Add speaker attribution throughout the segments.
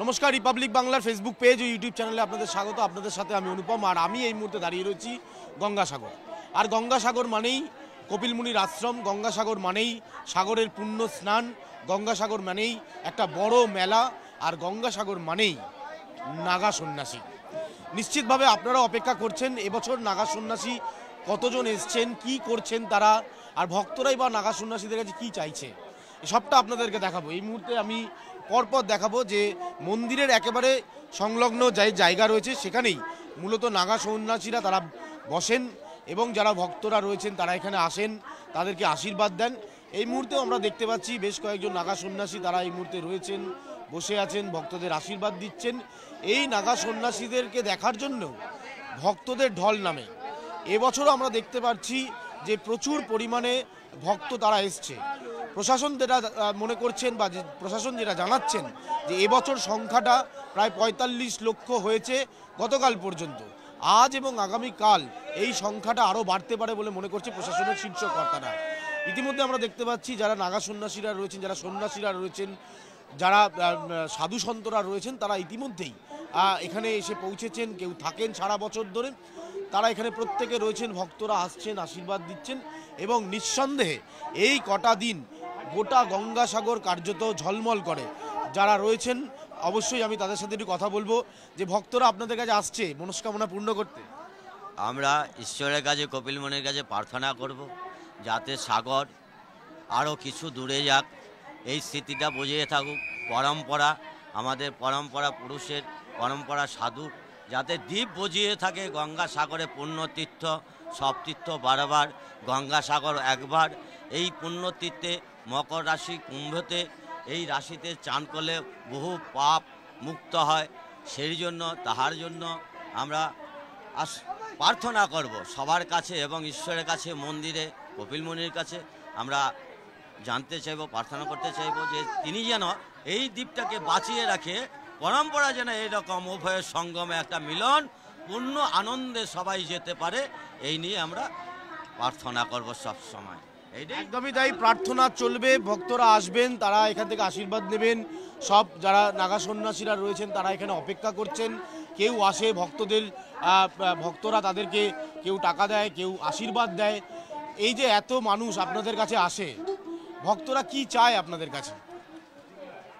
Speaker 1: নমস্কার, রিপাবলিক বাংলার Facebook page ও YouTube চ্যানেলে আপনাদের স্বাগত। আপনাদের সাথে আমি অনুপম, আর আমি এই মুহূর্তে দাঁড়িয়ে রয়েছি গঙ্গাসাগর। আর গঙ্গাসাগর মানেই কপিল মুনির আশ্রম, গঙ্গাসাগর মানেই সাগরের পুণ্য স্নান, গঙ্গাসাগর মানেই একটা বড় মেলা, আর গঙ্গাসাগর মানেই নাগা সন্ন্যাসী। নিশ্চিতভাবে আপনারা অপেক্ষা করছেন এবছর নাগা সন্ন্যাসী কতজন এসছেন, কি করছেন তারা, আর ভক্তরাই বা নাগা সন্ন্যাসীদের কাছে কী চাইছে, সবটা আপনাদেরকে দেখাবো। এই মুহূর্তে আমি পরপর দেখাবো যে মন্দিরের একেবারে সংলগ্ন জায়গা রয়েছে, সেখানেই মূলত নাগা সন্ন্যাসীরা তারা বসেন এবং যারা ভক্তরা রয়েছেন তারা এখানে আসেন, তাদেরকে আশীর্বাদ দেন। এই মুহূর্তেও আমরা দেখতে পাচ্ছি বেশ কয়েকজন নাগা সন্ন্যাসী তারা এই মুহূর্তে রয়েছেন, বসে আছেন, ভক্তদের আশীর্বাদ দিচ্ছেন। এই নাগা সন্ন্যাসীদেরকে দেখার জন্য ভক্তদের ঢল নামে। এবছরও আমরা দেখতে পাচ্ছি যে প্রচুর পরিমাণে ভক্ত তারা এসছে। প্রশাসন যেটা মনে করছেন বা প্রশাসন যেটা জানাচ্ছেন যে এবছর সংখ্যাটা প্রায় ৪৫ লক্ষ হয়েছে গতকাল পর্যন্ত। আজ এবং আগামীকাল এই সংখ্যাটা আরও বাড়তে পারে বলে মনে করছে প্রশাসনের শীর্ষ কর্তারা। ইতিমধ্যে আমরা দেখতে পাচ্ছি যারা নাগা সন্ন্যাসীরা রয়েছেন, যারা সন্ন্যাসীরা রয়েছেন, যারা সাধু সন্তরা রয়েছেন, তারা ইতিমধ্যেই এখানে এসে পৌঁছেছেন। কেউ থাকেন সারা বছর ধরে, তারা এখানে প্রত্যেকে রয়েছেন, ভক্তরা আসছেন, আশীর্বাদ দিচ্ছেন এবং নিঃসন্দেহে এই কটা দিন গোটা গঙ্গাসাগর কার্যত ঝলমল করে। যারা রয়েছেন অবশ্যই আমি তাদের সাথে একটু কথা বলবো যে ভক্তরা আপনাদের কাছে আসছে মনস্কামনা পূর্ণ করতে।
Speaker 2: আমরা ঈশ্বরের কাছে, কপিল মুনির কাছে প্রার্থনা করব যাতে সাগর আরও কিছু দূরে যাক, এই স্মৃতিটা বজিয়ে থাকুক। পরম্পরা, আমাদের পরম্পরা, পুরুষের পরম্পরা, সাধুর যাতে দ্বীপ বজিয়ে থাকে। গঙ্গাসাগরে পুণ্যতীর্থ, সব তীর্থ বারবার, গঙ্গাসাগর একবার। এই পুণ্যতীর্থে মকর রাশি কুম্ভতে, এই রাশিতে চান করলে বহু পাপ মুক্ত হয়। সেই জন্য তাহার জন্য আমরা প্রার্থনা করব সবার কাছে এবং ঈশ্বরের কাছে, মন্দিরে কপিল মুনির কাছে আমরা জানতে চাইব, প্রার্থনা করতে চাইব যে তিনি যেন এই দ্বীপটাকে বাঁচিয়ে রাখে। পরম্পরা যেন এইরকম উভয়ের সঙ্গমে একটা মিলন, পূর্ণ আনন্দে সবাই যেতে পারে, এই নিয়ে আমরা প্রার্থনা করব সব সময়।
Speaker 1: একদমই তাই, প্রার্থনা চলবে, ভক্তরা আসবেন, তারা এখান থেকে আশীর্বাদ নেবেন। সব যারা নাগা সন্ন্যাসীরা রয়েছেন তারা এখানে অপেক্ষা করছেন। কেউ আসে, ভক্তরা তাদেরকে কেউ টাকা দেয়, কেউ আশীর্বাদ দেয়। এই যে এত মানুষ আপনাদের কাছে আসে, ভক্তরা কি চায় আপনাদের কাছে?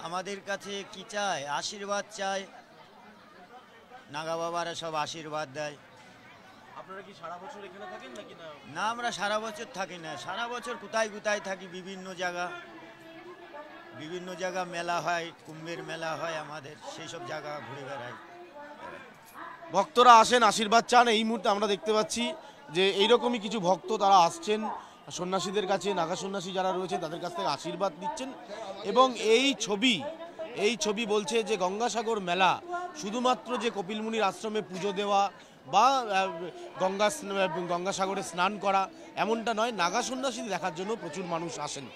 Speaker 3: আমাদের কাছে কি চায়? আশীর্বাদ চায়। নাগা বাবারা সব আশীর্বাদ দেয়।
Speaker 1: আপনারা কি সারা বছর এখানে থাকেন নাকি না?
Speaker 3: না, আমরা সারা বছর থাকি না। সারা বছর কোথায় কোথায় থাকি, বিভিন্ন জায়গা মেলা হয়, কুম্ভের মেলা হয় আমাদের, সেই সব জায়গা ঘুরে বেড়াই।
Speaker 1: ভক্তরা আসেন, আশীর্বাদ চান। এই মুহূর্তে আমরা দেখতে পাচ্ছি যে এইরকমই কিছু ভক্ত তারা আসছেন সন্ন্যাসীদের কাছে, নাগা সন্ন্যাসী যারা রয়েছে তাদের কাছ থেকে আশীর্বাদ দিচ্ছেন। এবং এই ছবি বলছে যে গঙ্গাসাগর মেলা শুধুমাত্র যে কপিল মুনির আশ্রমে পুজো দেওয়া বা গঙ্গাসাগরে স্নান করা এমনটা নয়, নাগা সন্ন্যাসী দেখার জন্য প্রচুর মানুষ আসেন।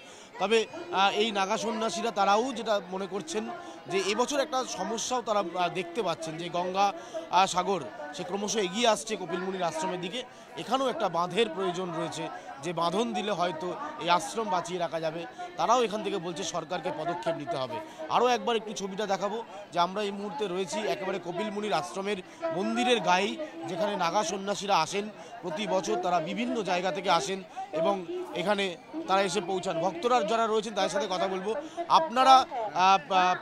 Speaker 1: তবে এই নাগা সন্ন্যাসীরা তারাও যেটা মনে করছেন যে এবছর একটা সমস্যাও তারা দেখতে পাচ্ছেন যে গঙ্গা সাগর সে ক্রমশ এগিয়ে আসছে কপিল মুনির আশ্রমের দিকে। এখানেও একটা বাঁধের প্রয়োজন রয়েছে, যে বাঁধন দিলে হয়তো এই আশ্রম বাঁচিয়ে রাখা যাবে। তারাও এখান থেকে বলছে সরকারকে পদক্ষেপ নিতে হবে। আরও একবার একটু ছবিটা দেখাবো যে আমরা এই মুহূর্তে রয়েছি একেবারে কপিল মুনির আশ্রমের মন্দিরের গায়েই, যেখানে নাগা সন্ন্যাসীরা আসেন প্রতি বছর। তারা বিভিন্ন জায়গা থেকে আসেন এবং এখানে তারা এসে পৌঁছান। ভক্তরা যারা রয়েছেন তাদের সাথে কথা বলবো। আপনারা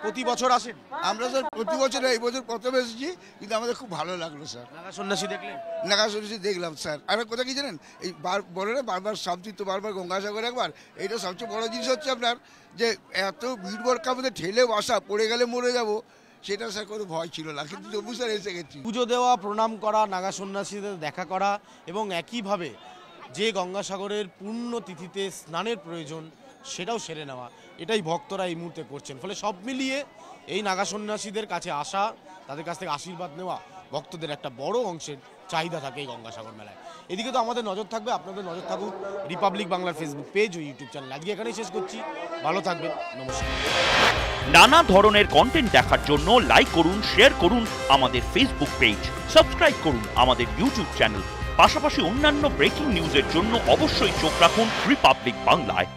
Speaker 1: প্রতি বছর আসেন?
Speaker 4: আমরা স্যার প্রতি বছর, এই বছর প্রথম এসেছি, কিন্তু আমাদের খুব ভালো লাগলো স্যার।
Speaker 1: নাগা সন্ন্যাসী দেখলেন?
Speaker 4: নাগা সন্ন্যাসী দেখলাম স্যার। আর কথা কি জানেন, এই বলে না বারবার সবতীর্থ, বারবার গঙ্গাসাগর একবার, এইটা সবচেয়ে বড় জিনিস হচ্ছে আপনার যে এত ভিড় বড়কার মধ্যে ঠেলে বসা, পড়ে গেলে মরে যাব, সেটা স্যার কোনো ভয় ছিল না, কিন্তু তবু স্যার এসে গেছি।
Speaker 1: পুজো দেওয়া, প্রণাম করা, নাগা সন্ন্যাসীদের দেখা করা এবং একইভাবে যে গঙ্গাসাগরের পূর্ণ তিথিতে স্নানের প্রয়োজন সেটাও সেরে নেওয়া, এটাই ভক্তরা এই মুহূর্তে করছেন। ফলে সব মিলিয়ে এই নাগা সন্ন্যাসীদের কাছে আসা, তাদের কাছ থেকে আশীর্বাদ নেওয়া ভক্তদের একটা বড় অংশের চাহিদা থাকে এই গঙ্গাসাগর মেলায়। এদিকে তো আমাদের নজর থাকবে, আপনাদের নজর থাকুক রিপাবলিক বাংলার ফেসবুক পেজ ও ইউটিউব চ্যানেল। আজকে এখানেই শেষ করছি, ভালো থাকবেন, নমস্কার।
Speaker 5: নানা ধরনের কন্টেন্ট দেখার জন্য লাইক করুন, শেয়ার করুন আমাদের ফেসবুক পেজ, সাবস্ক্রাইব করুন আমাদের ইউটিউব চ্যানেল। পাশাপাশি অন্যান্য ব্রেকিং নিউজের জন্য অবশ্যই চোখ রাখুন রিপাবলিক বাংলায়।